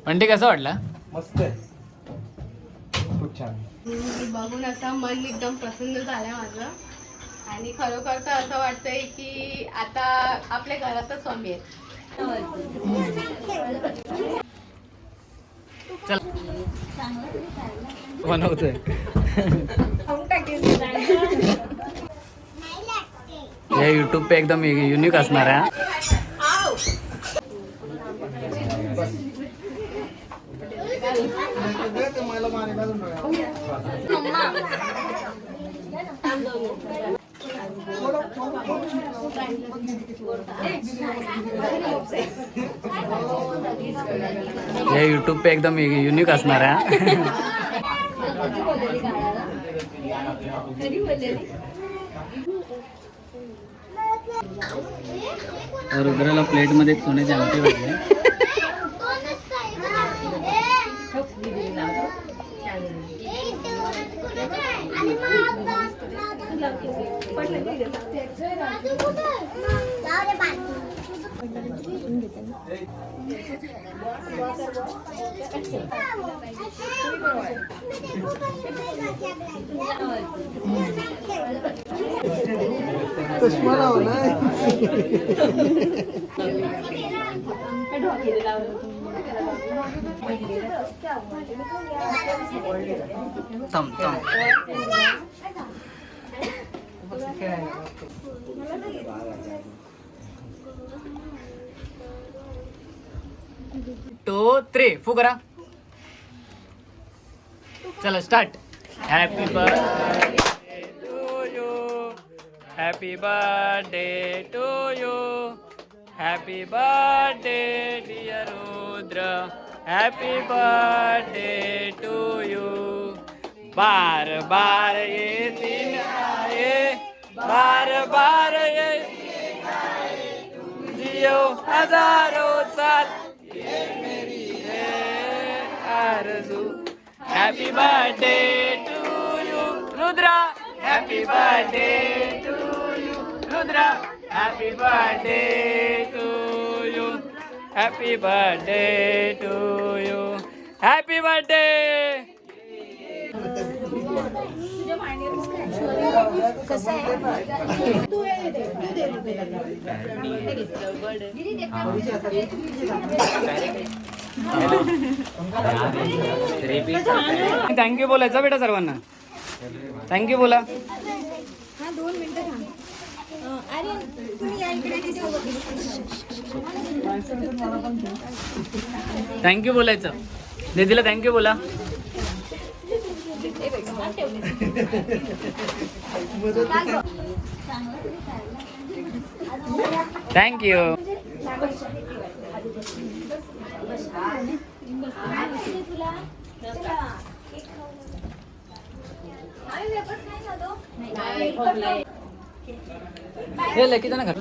बंटी कसं वाटलं? मस्त आहे, खूप छान. बघून असं मन एकदम प्रसन्न झालंय माझं. आणि खरोखर तर असं वाटतंय की आता आपल्या घरातच स्वामी आहेत. चल बनवतोय. हे यूट्यूब पे एकदम युनिक असणार आहे. हे यूट्यूब पे एकदम युनिक असणार आहे. रुद्राला प्लेट मध्ये सोन्याची आमटी भेटली. चष्मा लावलाय. टू थ्री फू करा. चला start. Happy birthday to you, happy birthday to you, happy birthday dear Rudra, happy birthday to you. बार बार ये दिन आए, बार बार ये जियो हजारों साल, ये मेरी है आरज़ू. Happy birthday to you Rudra, happy birthday to you Rudra, happy birthday to you, happy birthday to you, happy birthday. Thank you बोलायचं बेटा सर्वांना. थँक्यू बोला. थँक्यू बोलायचं. दीदीला थँक्यू बोला. थँक्यू. हे लेकी जा ना घर.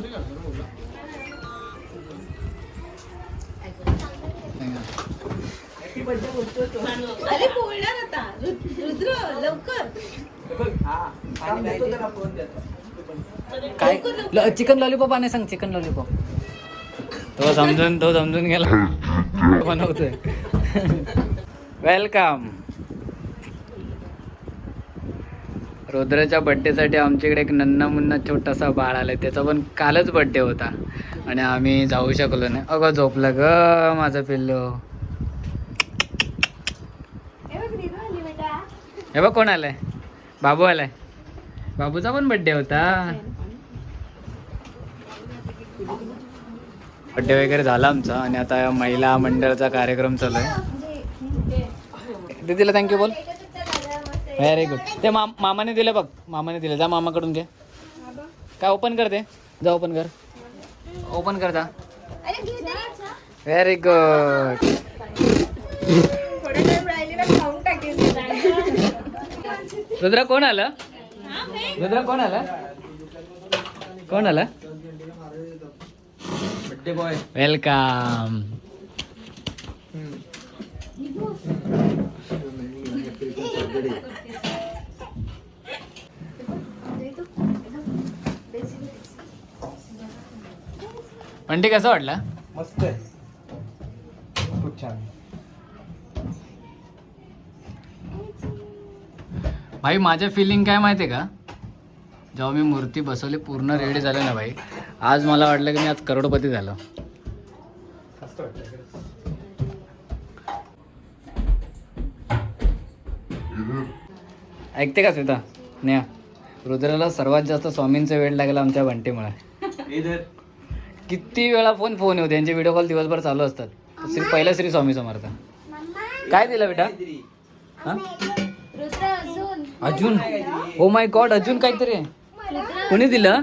अरे बोलणार आता रुद्र लवकर. काय चिकन लॉलीपॉप आणे सांग. चिकन लॉलीपॉप तो समजून गेला. बनवतोय. वेलकम. रुद्राच्या बड्डेसाठी आमच्याकडे एक नन्ना मुन्ना छोटासा बाळ आलाय. त्याचा पण कालच बड्डे होता आणि आम्ही जाऊ शकलो नाही. अगं झोपलं ग माझं पिल्लू. हे बघ कोण आलाय. बाबू आलाय. बाबूचा पण बड्डे होता. बड्डे वगैरे झाला आमचा आणि आता महिला मंडळाचा कार्यक्रम चालू आहे. दीदीला थँक्यू बोल. Very good. ते मामाने दिलं बघ. मामाने दिलं. जा मामाकडून घे. काय ओपन कर. ते जा ओपन कर. ओपन कर जा. Very good. रुद्रा कोण आलं. रुद्रा कोण आलं. कोण आलं. Birthday boy. वेलकम. बंटी कसं वाटलं. मस्त आहे, खूप छान. भाई माझ्या फिलिंग काय माहिती आहे का, जेव्हा मी मूर्ती बसवली पूर्ण रेडी झाले ना भाई, आज मला वाटलं की मी आज करोडपती झालो. ऐकते का स्मिता? नेहा, रुद्राला सर्वात जास्त स्वामींचा वेळ लागला आमच्या बंटीमुळे. किती वेळा फोन येऊ त्यांचे व्हिडिओ कॉल दिवसभर चालू असतात. पहिला श्री स्वामी समर्थ. काय दिलं बेटा? हा अजून, ओ माय गॉड, अजून काहीतरी कोणी दिलं?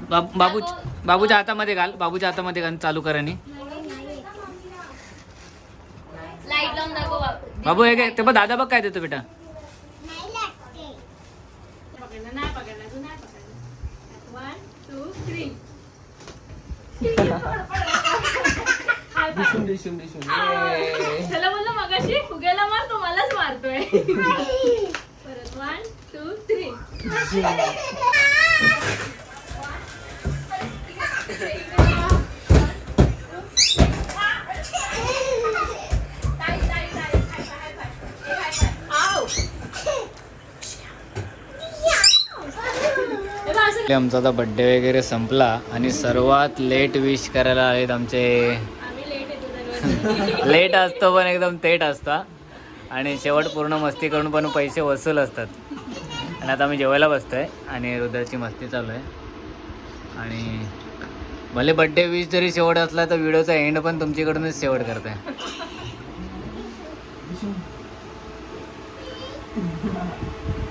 बाबूच्या हातामध्ये घाल, बाबूच्या हातामध्ये घाल, चालू कर. आणि बाबू हे काय ते बघ, दादा बघ काय देतो बेटा. त्याला बोललो मगाशी फुग्याला मार, तो मलाच मारतोय. परत 1 2 3. आमचा आता बड्डे वगैरे संपला आणि सर्वात लेट विश करायला आलेत आमचे. लेट असतो पण एकदम थेट असता आणि शेवट पूर्ण मस्ती करून पण पैसे वसूल असतात. आणि आता आम्ही जेवायला बसतोय आणि रुद्राची मस्ती चालू आहे. आणि भले बड्डे विश जरी शेवट असला तर व्हिडिओचा एंड पण तुमच्याकडूनच शेवट करताय.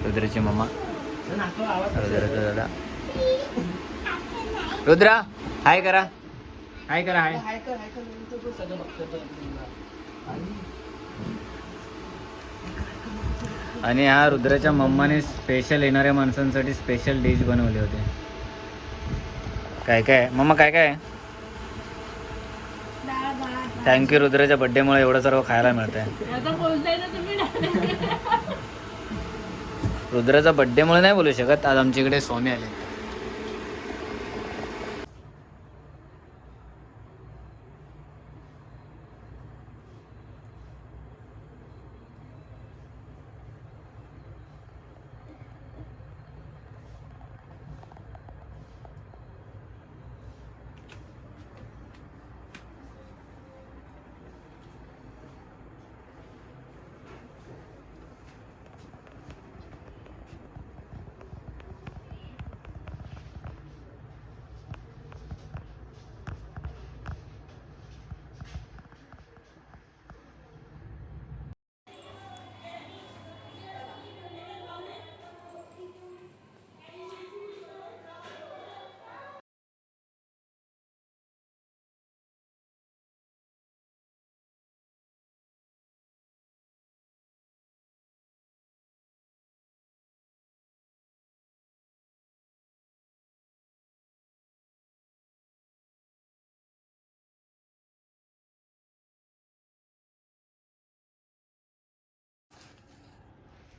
रुद्राची मम्मा, रुद्राचा दादा. रुद्रा हाय करा, हाय करा, हाय. आणि हा रुद्राच्या मम्माने स्पेशल येणाऱ्या माणसांसाठी स्पेशल डिश बनवले होते. काय काय मम्मा, काय काय? थँक्यू, रुद्राच्या बड्डेमुळे एवढं सर्व खायला मिळतंय. रुद्राचा बड्डेमुळे नाही बोलू शकत, आज आमच्याकडे स्वामी आले.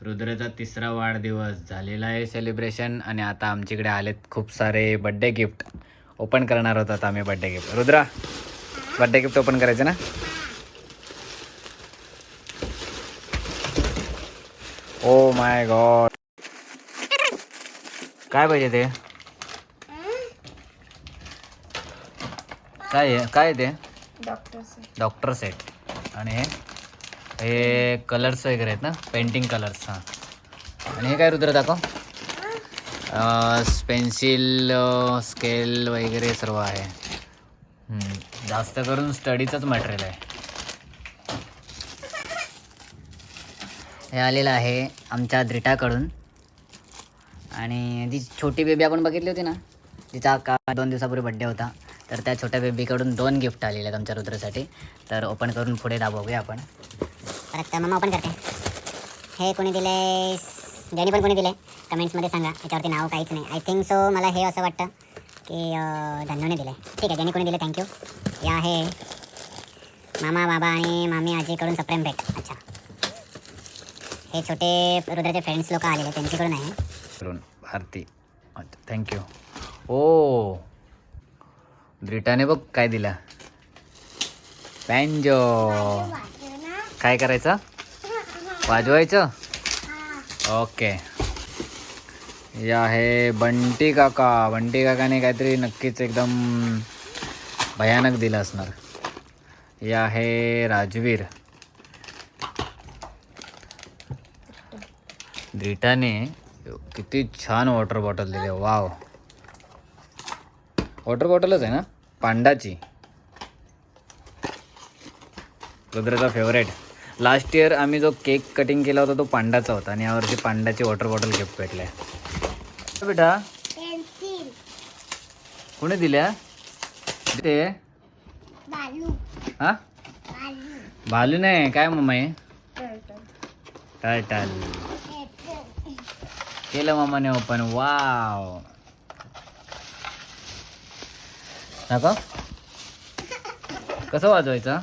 रुद्राचा 3रा वाढदिवस झालेला आहे सेलिब्रेशन. आणि आता आमच्याकडे आलेत खूप सारे बड्डे गिफ्ट. ओपन करणार होतात आम्ही birthday gift. Rudra, birthday gift open करायचं ना? ओ माय गॉड, काय पाहिजे ते? काय आहे, काय ते? Doctor set. आणि हे कलर्स वगैरे आहेत ना, पेंटिंग कलर्स. हां. आणि हे काय रुद्र दाखव. पेन्सिल, स्केल वगैरे सर्व आहे. जास्त करून स्टडीचंच मटेरियल आहे. हे आलेलं आहे आमच्या द्रिटाकडून. आणि जी छोटी बेबी आपण बघितली होती ना, तिचा का 2 दिवसापूर्वी बड्डे होता, तर त्या छोट्या बेबीकडून 2 गिफ्ट आलेले आहेत आमच्या रुद्रासाठी. तर ओपन करून पुढे दाबवूया आपण. परत मम्मा ओपन करते. हे कोणी दिले? ज्याने पण कोणी दिले कमेंट्समध्ये सांगा. याच्यावरती नाव काहीच नाही. आय थिंक सो मला हे असं वाटतं की धन्योने दिले. ठीक आहे, ज्याने कोणी दिले थँक्यू. हे आहे मामा, बाबा आणि मामी आजीकडून सप्रेम भेट. अच्छा, हे छोटे रुद्राचे फ्रेंड्स लोक आलेले त्यांच्याकडून आहे. भारती, अच्छा थँक्यू. ओ द्रिटाने बघ काय दिला. बँजो. काय करायचं? वाजवायचं. ओके. हे आहे बंटी काका. बंटी काकाने काहीतरी नक्कीच एकदम भयानक दिलं असणार. हे आहे राजवीर. ग्रीटाने किती छान वॉटर बॉटल दिली. वाव, वॉटर बॉटलच आहे ना, पांडाची. रुद्राचा फेवरेट. लास्ट इयर आम्ही जो केक कटिंग केला होता तो पांडाचा होता आणि यावर्षी पांडाची वॉटर बॉटल गिफ्ट भेटल्या. बेटा कोणी दिल्या ते? हा, भालू नाही, काय मम्मा आहे? टर्टल केलं मम्माने ओपन. वाव, दाखव कसं वाजवायचं.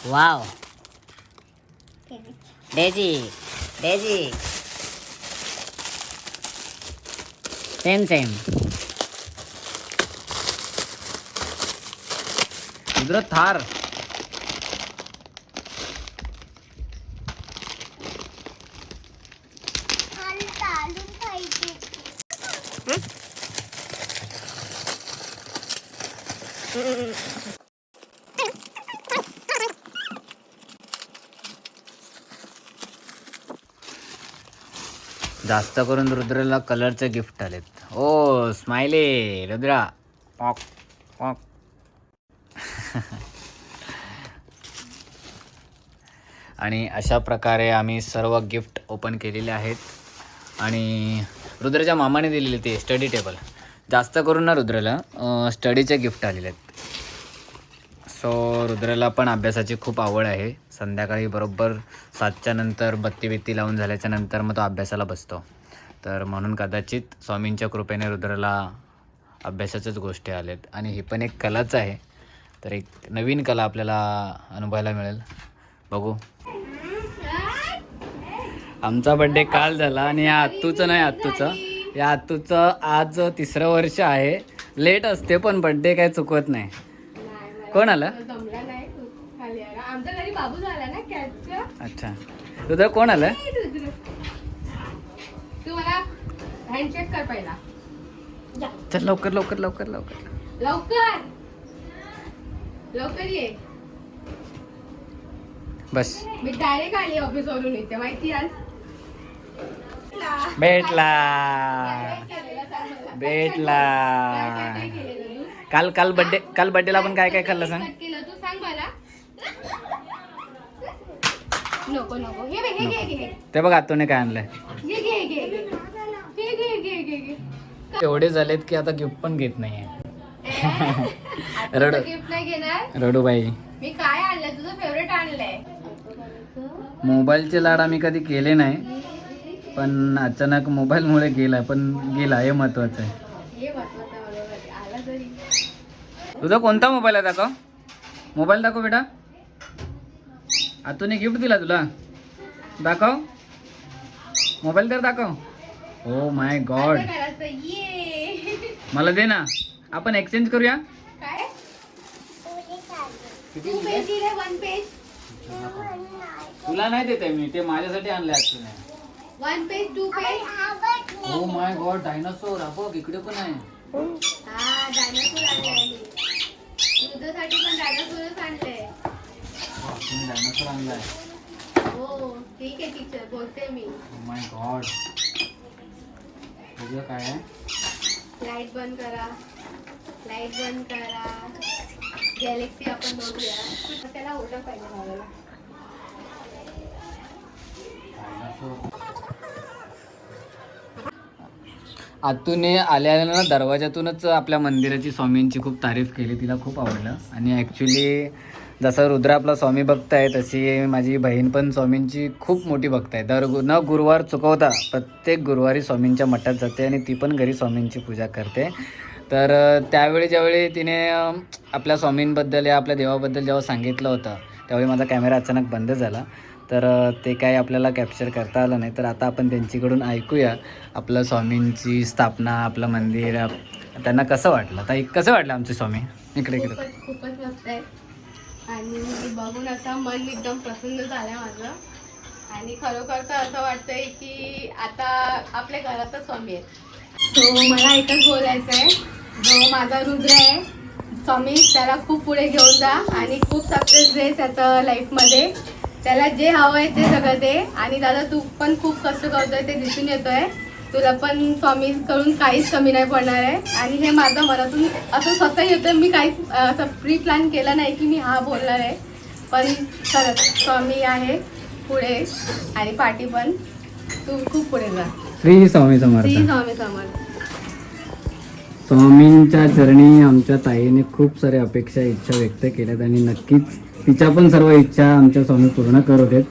Wow, daisy daisy same same. Rudra थार. जास्त करून रुद्रला कलरचे गिफ्ट आलेत. Oh smiley Rudra. पॉक पॉक. आणि अशा प्रकारे आम्ही सर्व गिफ्ट ओपन केलेले आहेत. आणि रुद्राच्या मामाने दिलेले ते स्टडी टेबल. जास्त करून ना रुद्राला स्टडीचे गिफ्ट आलेले आहेत. सो रुद्राला पण अभ्यासाची खूप आवड आहे. संध्याकाळी बरोबर 7च्या नंतर बत्ती लावून झाल्याच्या नंतर मग तो अभ्यासाला बसतो. तर म्हणून कदाचित स्वामींच्या कृपेने रुद्राला अभ्यासाच्याच गोष्टी आल्यात. आणि ही पण एक कलाच आहे. तर एक नवीन कला आपल्याला अनुभवायला मिळेल. बघू. आमचा बड्डे काल झाला आणि या आत्तूचं नाही, या आत्तूचं आज 3रं वर्ष आहे. लेट असते पण बड्डे काय चुकवत नाही. कोण आलं? जमला नाही खाली यायला. आमच्या घरी बाबू झाला ना कॅटचा. अच्छा, रुद्र कोण आलं? तू मला हँडशेक कर पहिला. चल लवकर लवकर लवकर लवकर लवकर लवकर ये. बस. मी डायरेक्ट आली ऑफिसवरून इथे माहिती आज. भेटला काल बड्डेला आपण काय काय खाल्लं सांग. केलं तू सांग मला. नको नको हे बघ, हे घे. ते बघ आतूने काय आणलंय. हे घे घे घे घे घे घे. एवढे झालेत की आता गिफ्ट पण घेत नाहीये. रडू. गिफ्ट नाही घेणार. रडूबाई, मी काय आणलंय? तुझं फेवरेट आणलंय. मोबाईलचे लाड आम्ही कधी केले नाही, पण अचानक मोबाईलमुळे गेला हे महत्वाचं आहे. हे महत्वाचं बरोबर आला तरी. तुझा कोणता मोबाईल आहे? दाखव मोबाईल, दाखव बेटा. आतूने गिफ्ट दिला तुला, दाखव मोबाईल तर दाखव. ओ माय गॉड, असं करायचं. ये मला दे ना, आपण एक्सचेंज करूया. काय 2 पेज दिले 1 पेज. तुला नाही देते मी, ते माझ्यासाठी आणले आतूने. 1 page 2 page. Oh my God, dinosaur. बघ इकडे पण आहे. हा डायनासोर आणलाय. तुझ्यासाठी पण डायनासोरच आणलंय. डायनासोर आणलाय. हो ठीक आहे टीचर, बोलते मी. ओ माय गॉड, तुझं काय आहे? लाईट बंद करा, लाईट बंद करा. गॅलेक्सी आपण बघूया. त्याला ओळख पाहिजे भावाला. आतूने आल्या ना दरवाजातूनच आपल्या मंदिराची स्वामींची खूप तारीफ केली. तिला खूप आवडलं. आणि ॲक्च्युली जसं रुद्र आपला स्वामी भक्त आहे, तशी माझी बहीण पण स्वामींची खूप मोठी भक्त आहे. न गुरुवार चुकवता प्रत्येक गुरुवारी स्वामींच्या मठात जाते आणि ती पण घरी स्वामींची पूजा करते. तर ज्यावेळी तिने आपल्या स्वामींबद्दल या आपल्या देवाबद्दल जेव्हा सांगितलं होतं, त्यावेळी माझा कॅमेरा अचानक बंद झाला. तर ते काय आपल्याला कॅप्चर करता आलं नाही. तर आता आपण त्यांच्याकडून ऐकूया आपलं स्वामींची स्थापना, आपलं मंदिर, त्यांना कसं वाटलं ताई, कसं वाटलं आमचे स्वामी? इकडे इकडे. खूपच मस्त आहे आणि बघून असं मन एकदम प्रसन्न झालंय माझं. आणि खरोखर तर असं वाटतंय की आता आपल्या घरातच स्वामी आहे. सो मला एकच बोलायचं आहे, जो माझा रुद्र आहे स्वामी, त्याला खूप पुढे घेऊन जा आणि खूप सक्सेस दे त्याचं लाईफमध्ये. त्याला जे हवं आहे ते सगळं दे. आणि दादा तू पण खूप कष्ट करतोय ते दिसून येतोय. तुला पण स्वामीकडून काहीच कमी नाही पडणार आहे. आणि हे माझं मनातून असं स्वतः येतं, मी काहीच असं प्री प्लॅन केलं नाही की मी हा बोलणार आहे. पण खरंच स्वामी आहे पुढे आणि पाठी पण. तू खूप पुढे जा. श्री स्वामी समर्थ. श्री स्वामी समर्थ. स्वामींच्या चरणी आमच्या ताईने खूप साऱ्या अपेक्षा इच्छा व्यक्त केल्यात आणि नक्कीच तिच्या पण सर्व इच्छा आमच्या स्वामी पूर्ण करत आहेत.